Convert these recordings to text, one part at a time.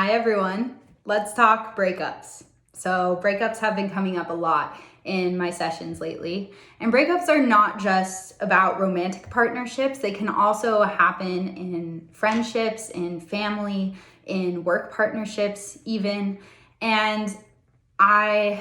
Hi everyone, let's talk breakups. So breakups have been coming up a lot in my sessions lately. And breakups are not just about romantic partnerships. They can also happen in friendships, in family, in work partnerships even. And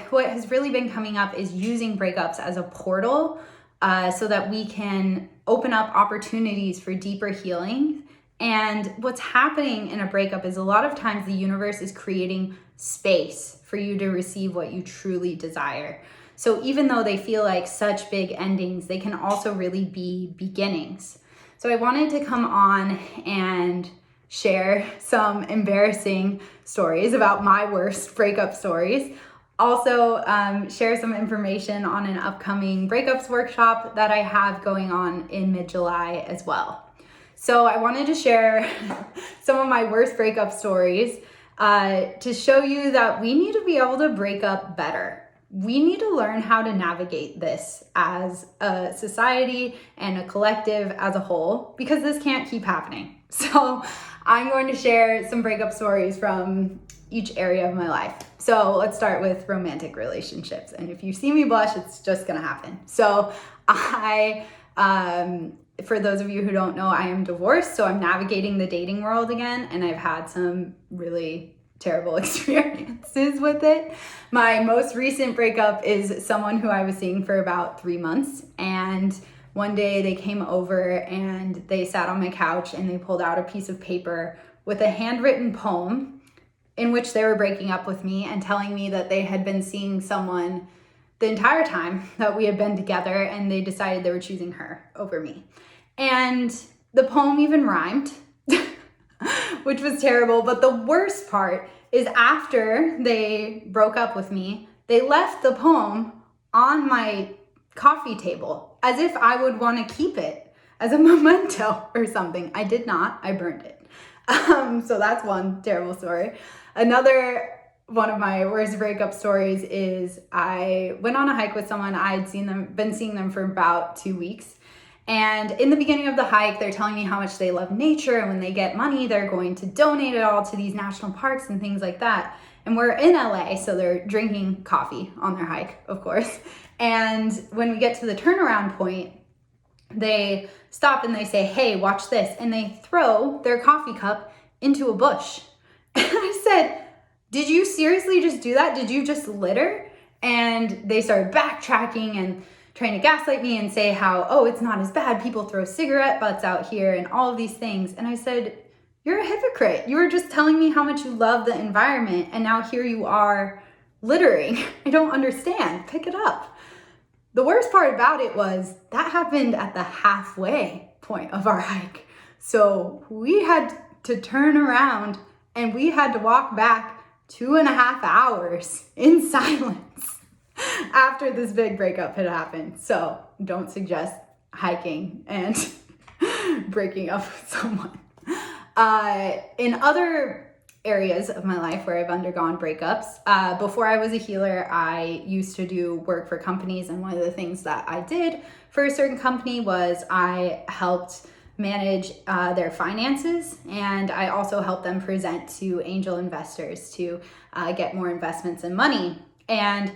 what has really been coming up is using breakups as a portal so that we can open up opportunities for deeper healing. And what's happening in a breakup is a lot of times the universe is creating space for you to receive what you truly desire. So even though they feel like such big endings, they can also really be beginnings. So I wanted to come on and share some embarrassing stories about my worst breakup stories. Also, share some information on an upcoming breakups workshop that I have going on in mid-July as well. So I wanted to share some of my worst breakup stories to show you that we need to be able to break up better. We need to learn how to navigate this as a society and a collective as a whole, because this can't keep happening. So I'm going to share some breakup stories from each area of my life. So let's start with romantic relationships. And if you see me blush, it's just gonna happen. So for those of you who don't know, I am divorced, so I'm navigating the dating world again, and I've had some really terrible experiences with it. My most recent breakup is someone who I was seeing for about 3 months, and one day they came over and they sat on my couch and they pulled out a piece of paper with a handwritten poem in which they were breaking up with me and telling me that they had been seeing someone the entire time that we had been together, and they decided they were choosing her over me. And the poem even rhymed, which was terrible. But the worst part is after they broke up with me, they left the poem on my coffee table as if I would want to keep it as a memento or something. I did not. I burned it. So that's one terrible story. Another one of my worst breakup stories is I went on a hike with someone. I'd been seeing them for about 2 weeks. And in the beginning of the hike, they're telling me how much they love nature, and when they get money, they're going to donate it all to these national parks and things like that. And we're in LA, so they're drinking coffee on their hike, of course. And when we get to the turnaround point, they stop and they say, "Hey, watch this." And they throw their coffee cup into a bush. And I said, "Did you seriously just do that? Did you just litter?" And they started backtracking and trying to gaslight me and say how, "Oh, it's not as bad. People throw cigarette butts out here," and all of these things. And I said, "You're a hypocrite. You were just telling me how much you love the environment, and now here you are littering. I don't understand. Pick it up." The worst part about it was that happened at the halfway point of our hike. So we had to turn around and we had to walk back 2.5 hours in silence after this big breakup had happened. So don't suggest hiking and breaking up with someone. In other areas of my life where I've undergone breakups, before I was a healer, I used to do work for companies. And one of the things that I did for a certain company was I helped manage their finances, and I also helped them present to angel investors to get more investments and money. And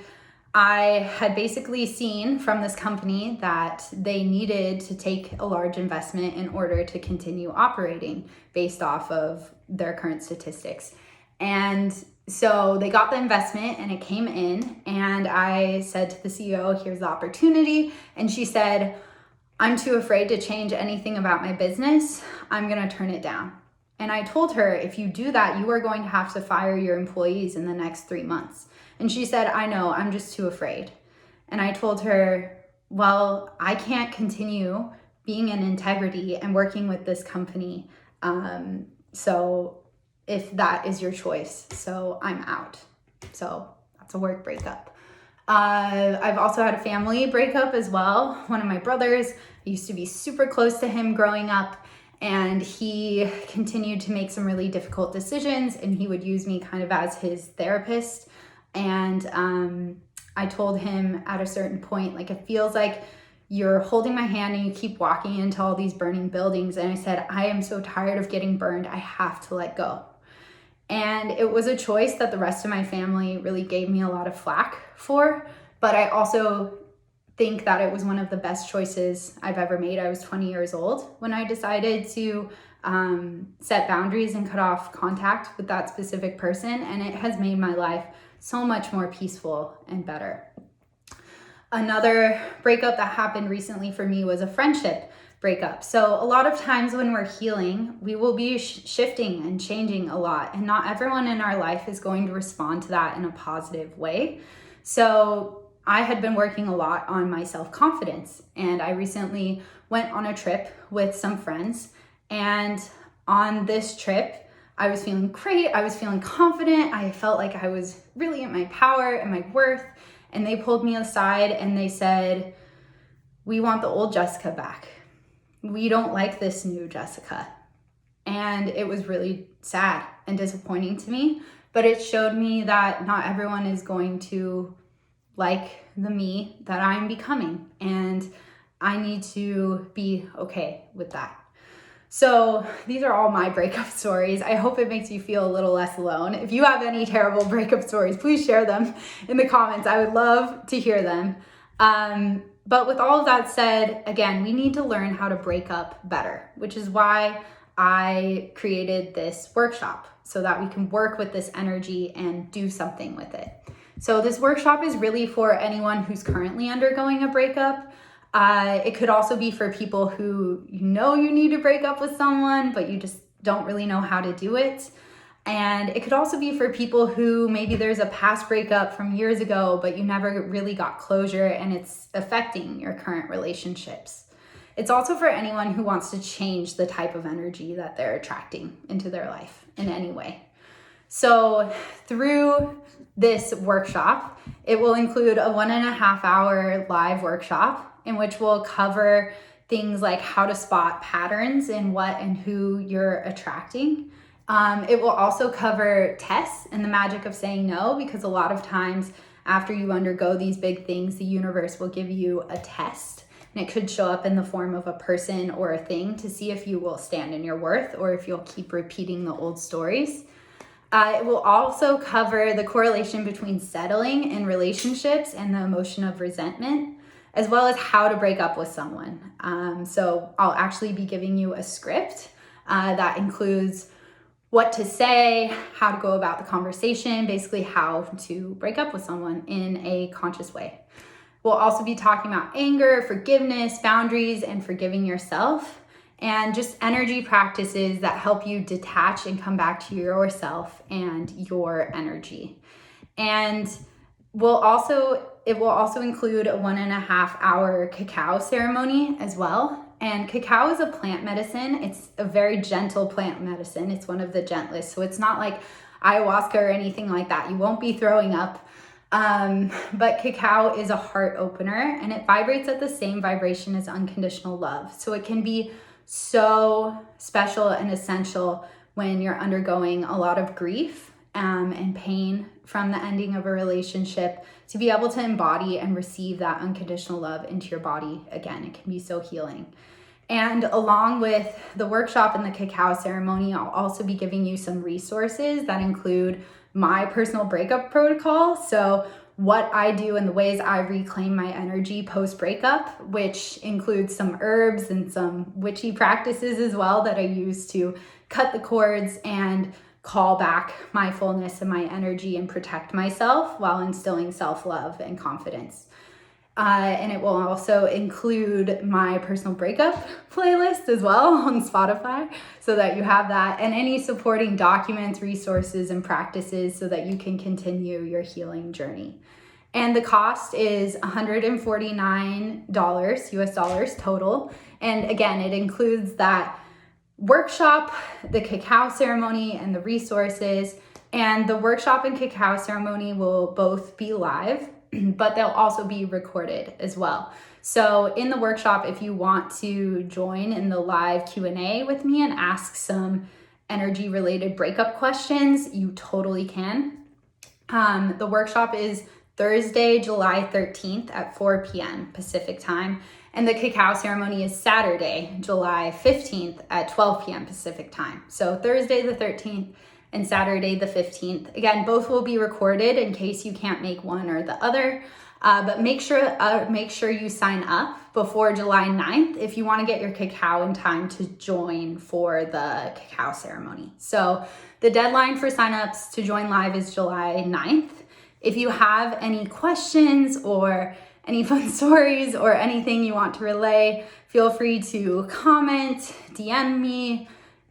I had basically seen from this company that they needed to take a large investment in order to continue operating based off of their current statistics. And so they got the investment and it came in, and I said to the CEO, "Here's the opportunity." And she said, "I'm too afraid to change anything about my business. I'm going to turn it down." And I told her, "If you do that, you are going to have to fire your employees in the next 3 months." And she said, "I know, I'm just too afraid." And I told her, "Well, I can't continue being in integrity and working with this company. So if that is your choice, so I'm out." So that's a work breakup. I've also had a family breakup as well. One of my brothers, I used to be super close to him growing up, and he continued to make some really difficult decisions, and he would use me kind of as his therapist. And I told him at a certain point, like, "It feels like you're holding my hand and you keep walking into all these burning buildings." And I said, "I am so tired of getting burned. I have to let go." And it was a choice that the rest of my family really gave me a lot of flack for, but I also think that it was one of the best choices I've ever made. I was 20 years old when I decided to set boundaries and cut off contact with that specific person, and it has made my life so much more peaceful and better. Another breakup that happened recently for me was a friendship breakup. So a lot of times when we're healing, we will be shifting and changing a lot, and not everyone in our life is going to respond to that in a positive way. So I had been working a lot on my self-confidence, and I recently went on a trip with some friends, and on this trip, I was feeling great. I was feeling confident. I felt like I was really in my power and my worth. And they pulled me aside and they said, "We want the old Jessica back. We don't like this new Jessica." And it was really sad and disappointing to me, but it showed me that not everyone is going to like the me that I'm becoming, and I need to be okay with that. So these are all my breakup stories. I hope it makes you feel a little less alone. If you have any terrible breakup stories, please share them in the comments. I would love to hear them. But with all of that said, again, we need to learn how to break up better, which is why I created this workshop so that we can work with this energy and do something with it. So this workshop is really for anyone who's currently undergoing a breakup. It could also be for people who you need to break up with someone, but you just don't really know how to do it. And it could also be for people who maybe there's a past breakup from years ago, but you never really got closure and it's affecting your current relationships. It's also for anyone who wants to change the type of energy that they're attracting into their life in any way. So through this workshop, it will include a 1.5 hour live workshop in which we'll cover things like how to spot patterns in what and who you're attracting. It will also cover tests and the magic of saying no, because a lot of times after you undergo these big things, the universe will give you a test, and it could show up in the form of a person or a thing to see if you will stand in your worth or if you'll keep repeating the old stories. It will also cover the correlation between settling in relationships and the emotion of resentment, as well as how to break up with someone. So I'll actually be giving you a script that includes what to say, how to go about the conversation, basically how to break up with someone in a conscious way. We'll also be talking about anger, forgiveness, boundaries, and forgiving yourself, and just energy practices that help you detach and come back to yourself and your energy. And it will also include a 1.5 hour cacao ceremony as well. And cacao is a plant medicine. It's a very gentle plant medicine. It's one of the gentlest. So it's not like ayahuasca or anything like that. You won't be throwing up. But cacao is a heart opener, and it vibrates at the same vibration as unconditional love. So it can be so special and essential when you're undergoing a lot of grief and pain from the ending of a relationship, to be able to embody and receive that unconditional love into your body again. It can be so healing. And along with the workshop and the cacao ceremony, I'll also be giving you some resources that include my personal breakup protocol. So what I do and the ways I reclaim my energy post-breakup, which includes some herbs and some witchy practices as well that I use to cut the cords and call back my fullness and my energy and protect myself while instilling self-love and confidence. And it will also include my personal breakup playlist as well on Spotify, so that you have that, and any supporting documents, resources, and practices so that you can continue your healing journey. And the cost is $149 US dollars total. And again, it includes that workshop, the cacao ceremony, and the resources. And the workshop and cacao ceremony will both be live, but they'll also be recorded as well. So in the workshop, if you want to join in the live Q&A with me and ask some energy related breakup questions, you totally can. The workshop is Thursday, July 13th at 4 p.m. Pacific time. And the cacao ceremony is Saturday, July 15th at 12 p.m. Pacific time. So Thursday the 13th and Saturday the 15th. Again, both will be recorded in case you can't make one or the other. But make sure you sign up before July 9th if you want to get your cacao in time to join for the cacao ceremony. So the deadline for signups to join live is July 9th. If you have any questions or any fun stories or anything you want to relay, feel free to comment, DM me,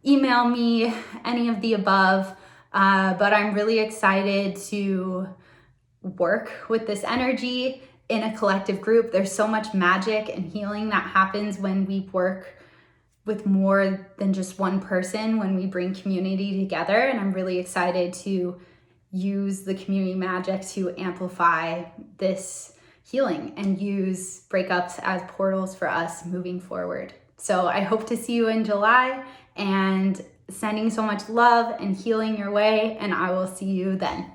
email me, any of the above. But I'm really excited to work with this energy in a collective group. There's so much magic and healing that happens when we work with more than just one person, when we bring community together. And I'm really excited to use the community magic to amplify this healing and use breakups as portals for us moving forward. So I hope to see you in July, and sending so much love and healing your way, and I will see you then.